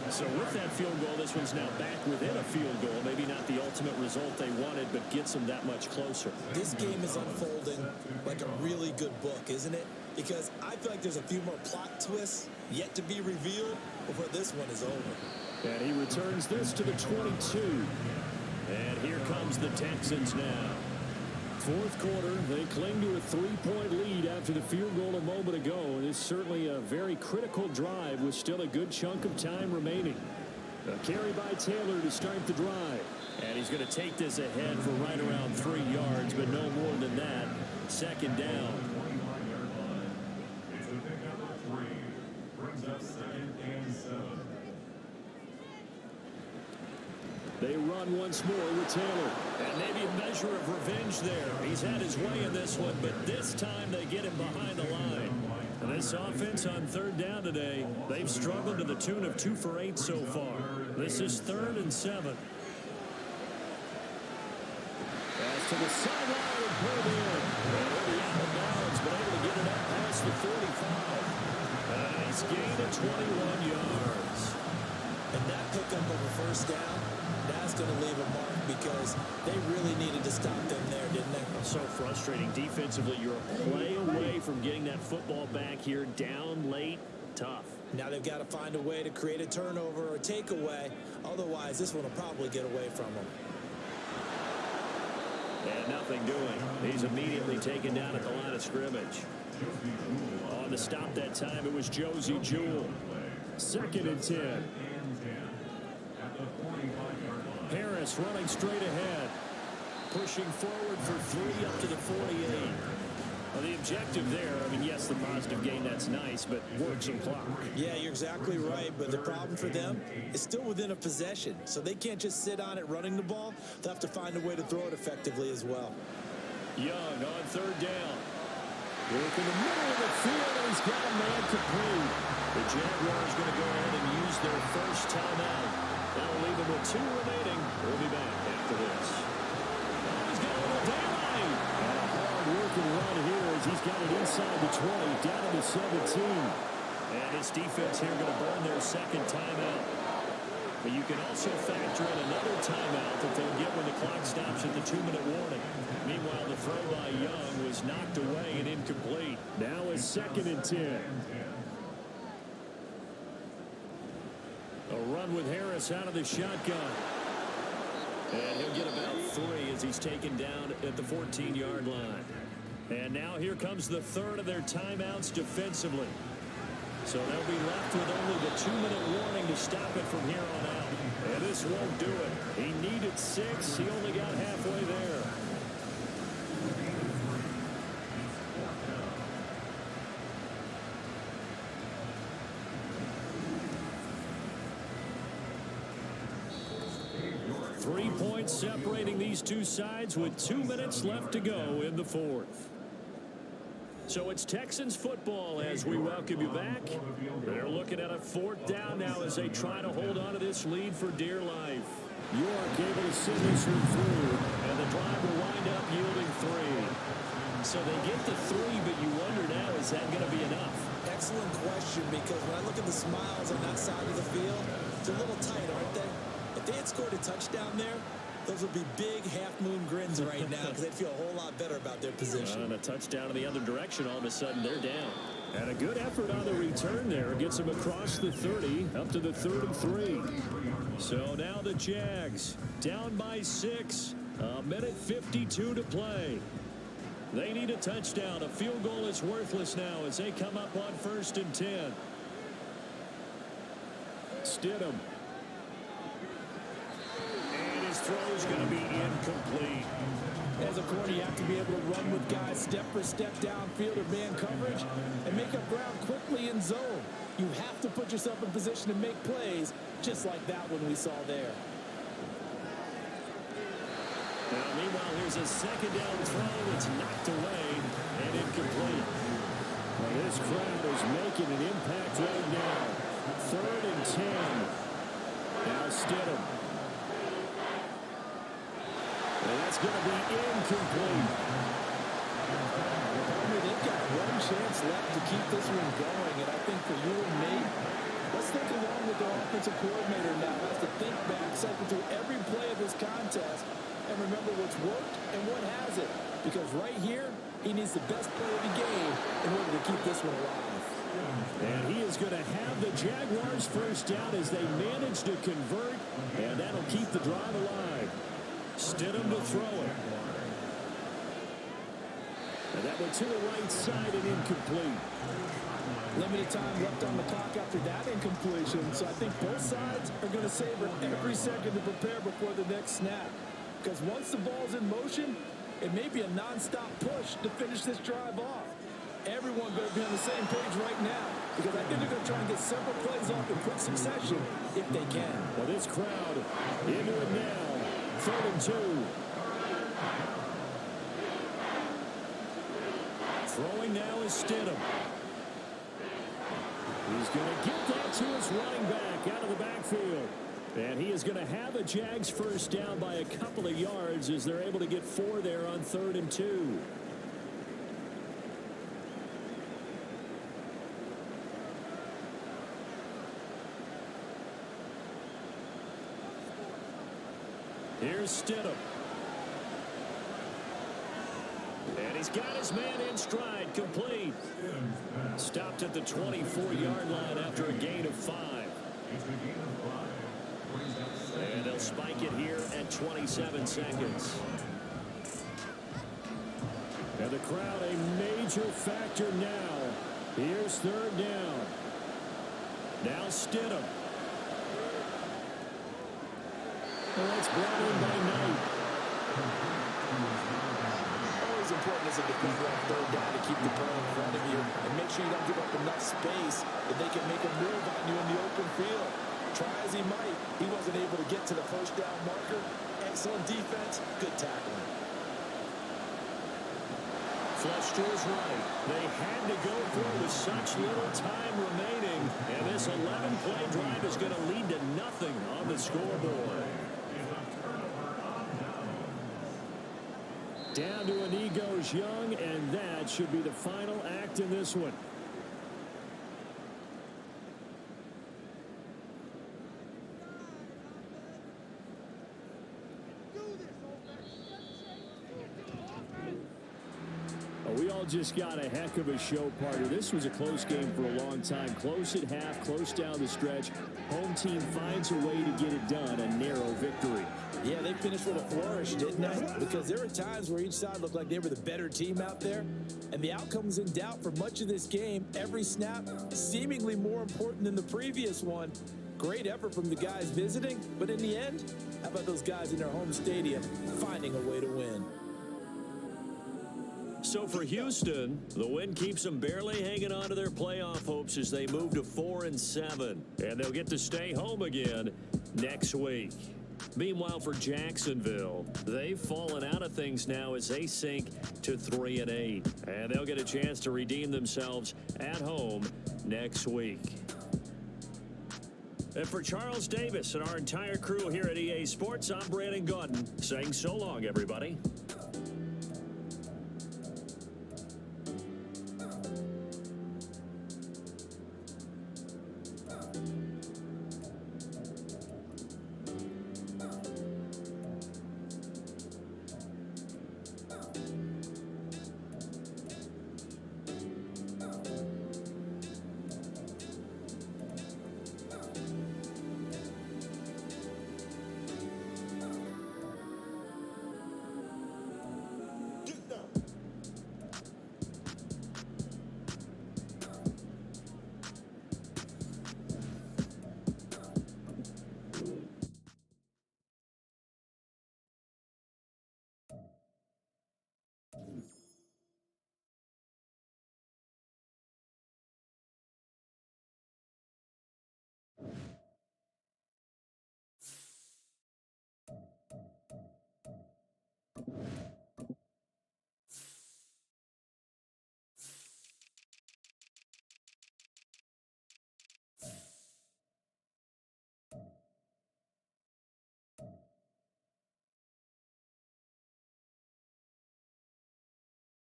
So with that field goal, this one's now back within a field goal. Maybe not the ultimate result they wanted, but gets them that much closer. This game is unfolding like a really good book, isn't it? Because I feel like there's a few more plot twists yet to be revealed before this one is over. And he returns this to the 22. And here comes the Texans now. 4th quarter, they cling to a 3-point lead after the field goal a moment ago. And it's certainly a very critical drive with still a good chunk of time remaining. A carry by Taylor to start the drive. And he's going to take this ahead for right around 3 yards, but no more than that. 2nd down. It's a pickup of 3. Brings up 2nd and 7. They run once more with Taylor. And maybe a measure of revenge there. He's had his way in this one, but this time they get him behind the line. And this offense on 3rd down today, they've struggled to the tune of 2 for 8 so far. This is 3rd and 7. Pass to the sideline and pulled in. And he'll be out of bounds, but able to get it up past the 45. A nice gain of 21 yards. And that pickup of a 1st down, that's going to leave a mark because they really needed to stop them there, didn't they? So frustrating. Defensively, you're a play away from getting that football back here. Down late, tough. Now they've got to find a way to create a turnover or a takeaway. Otherwise, this one will probably get away from them. And nothing doing. He's immediately taken down at the line of scrimmage. On the stop that time, it was Josie Jewell. 2nd and 10. Harris running straight ahead. Pushing forward for 3 up to the 48. Well, the objective there, I mean, yes, the positive gain, that's nice, but work some clock. Yeah, you're exactly right, but the problem for them is still within a possession, so they can't just sit on it running the ball. They'll have to find a way to throw it effectively as well. Young on 3rd down. Work in the middle of the field, and he's got a man complete. The Jaguars going to go ahead and use their first timeout. That'll leave them with 2 remaining. We'll be back after this. Oh, he's got a little daylight. And a hard-working run here as he's got it inside the 20, down to the 17. And his defense here going to burn their second timeout. But you can also factor in another timeout that they'll get when the clock stops at the 2-minute warning. Meanwhile, the throw by Young was knocked away and incomplete. Now a 2nd and 10. A run with Harris out of the shotgun. And he'll get about 3 as he's taken down at the 14-yard line. And now here comes the 3rd of their timeouts defensively. So they'll be left with only the 2-minute warning to stop it from here on out. And this won't do it. He needed 6. He only got halfway there. Three points separating these two sides with 2 minutes left to go in the 4th. So it's Texans football as we welcome you back. They're looking at a 4th down now as they try to hold on to this lead for dear life. York able to send this one through, and the drive will wind up yielding 3. So they get the 3, but you wonder now, is that going to be enough? Excellent question, because when I look at the smiles on that side of the field, it's a little tight, aren't they? If they had scored a touchdown there, those would be big half-moon grins right now because they'd feel a whole lot better about their position. And a touchdown in the other direction, all of a sudden they're down. And a good effort on the return there gets them across the 30 up to the 3rd and 3. So now the Jags down by 6. A minute 52 to play. They need a touchdown. A field goal is worthless now as they come up on 1st and 10. Stidham. Throw is going to be incomplete. As a corner, you have to be able to run with guys step for step downfield or man coverage and make up ground quickly in zone. You have to put yourself in position to make plays just like that one we saw there. Now, meanwhile, here's a 2nd down throw. It's knocked away and incomplete. Well, this crowd is making an impact right now. 3rd and 10. Now Stidham. And that's going to be incomplete. They've got one chance left to keep this one going, and I think for you and me, let's think along with their offensive coordinator now as to think back, cycle through every play of this contest, and remember what's worked and what hasn't. Because right here, he needs the best play of the game in order to keep this one alive. And he is going to have the Jaguars first down as they manage to convert, and that'll keep the drive alive. Stidham to throw it. And that went to the right side and incomplete. Limited time left on the clock after that incompletion, so I think both sides are going to savor every second to prepare before the next snap. Because once the ball's in motion, it may be a non-stop push to finish this drive off. Everyone better be on the same page right now, because I think they're going to try and get several plays off in quick succession if they can. Well, this crowd into it now. 3rd and 2. Throwing now is Stidham. He's going to get that to his running back out of the backfield. And he is going to have a Jags first down by a couple of yards as they're able to get 4 there on 3rd and 2. Here's Stidham. And he's got his man in stride, complete. Stopped at the 24-yard line after a gain of 5. And they'll spike it here at 27 seconds. And the crowd a major factor now. Here's 3rd down. Now Stidham. Well, it's brought in by Knight. Always important as a defender on 3rd down to keep the ball in front of you and make sure you don't give up enough space that they can make a move on you in the open field. Try as he might, he wasn't able to get to the first down marker. Excellent defense, good tackling. Flush to his right. They had to go for it with such little time remaining. going, and this 11-play drive is going to lead to nothing on the scoreboard. Down to a knee goes Young, and that should be the final act in this one. We all just got a heck of a show, partner. This was a close game for a long time. Close at half, close down the stretch. Home team finds a way to get it done, a narrow victory. Yeah, they finished with a flourish, didn't they? Because there were times where each side looked like they were the better team out there. And the outcome was in doubt for much of this game. Every snap seemingly more important than the previous one. Great effort from the guys visiting. But in the end, how about those guys in their home stadium finding a way to win? So for Houston, the win keeps them barely hanging on to their playoff hopes as they move to 4-7. And they'll get to stay home again next week. Meanwhile, for Jacksonville, they've fallen out of things now as they sink to 3-8. And they'll get a chance to redeem themselves at home next week. And for Charles Davis and our entire crew here at EA Sports, I'm Brandon Gaudin saying so long, everybody.